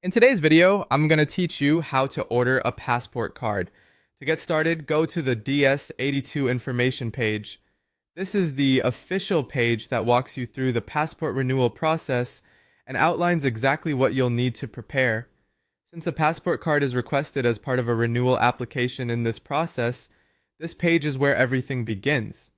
In today's video, I'm going to teach you how to order a passport card. To get started, go to the DS82 information page. This is the official page that walks you through the passport renewal process and outlines exactly what you'll need to prepare. Since a passport card is requested as part of a renewal application in this process, this page is where everything begins.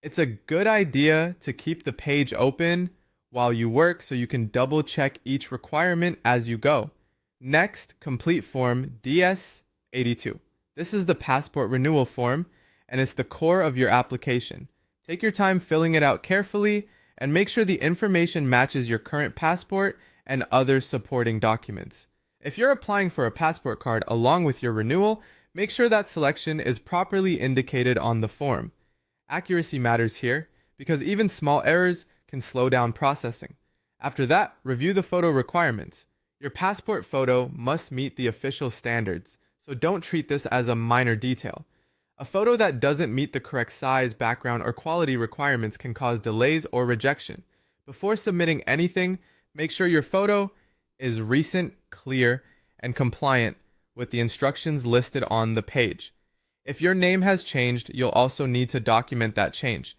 It's a good idea to keep the page open while you work so you can double check each requirement as you go. Next, complete form DS82. This is the passport renewal form and it's the core of your application. Take your time filling it out carefully and make sure the information matches your current passport and other supporting documents. If you're applying for a passport card along with your renewal, make sure that selection is properly indicated on the form. Accuracy matters here because even small errors can slow down processing. After that, review the photo requirements. Your passport photo must meet the official standards, so don't treat this as a minor detail. A photo that doesn't meet the correct size, background, or quality requirements can cause delays or rejection. Before submitting anything, make sure your photo is recent, clear, and compliant with the instructions listed on the page. If your name has changed, you'll also need to document that change.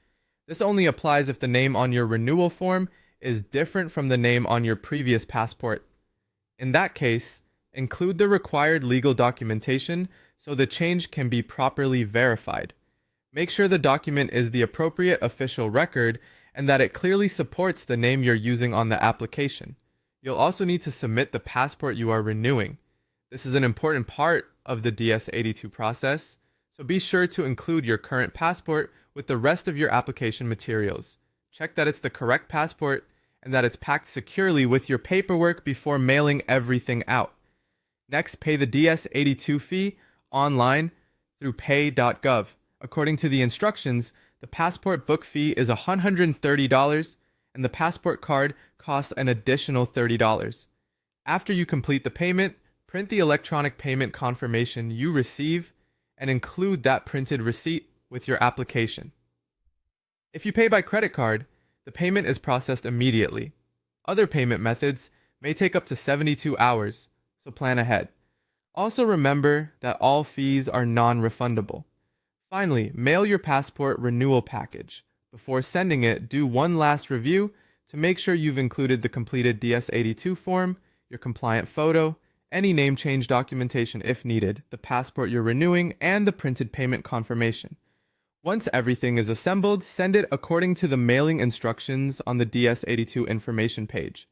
This only applies if the name on your renewal form is different from the name on your previous passport. In that case, include the required legal documentation so the change can be properly verified. Make sure the document is the appropriate official record and that it clearly supports the name you're using on the application. You'll also need to submit the passport you are renewing. This is an important part of the DS82 process, so be sure to include your current passport with the rest of your application materials. Check that it's the correct passport and that it's packed securely with your paperwork before mailing everything out. Next, pay the DS82 fee online through pay.gov. According to the instructions, the passport book fee is $130 and the passport card costs an additional $30. After you complete the payment, print the electronic payment confirmation you receive and include that printed receipt with your application. If you pay by credit card, the payment is processed immediately. Other payment methods may take up to 72 hours, so plan ahead. Also remember that all fees are non-refundable. Finally, mail your passport renewal package. Before sending it, do one last review to make sure you've included the completed DS82 form, your compliant photo, any name change documentation if needed, the passport you're renewing, and the printed payment confirmation. Once everything is assembled, send it according to the mailing instructions on the DS82 information page.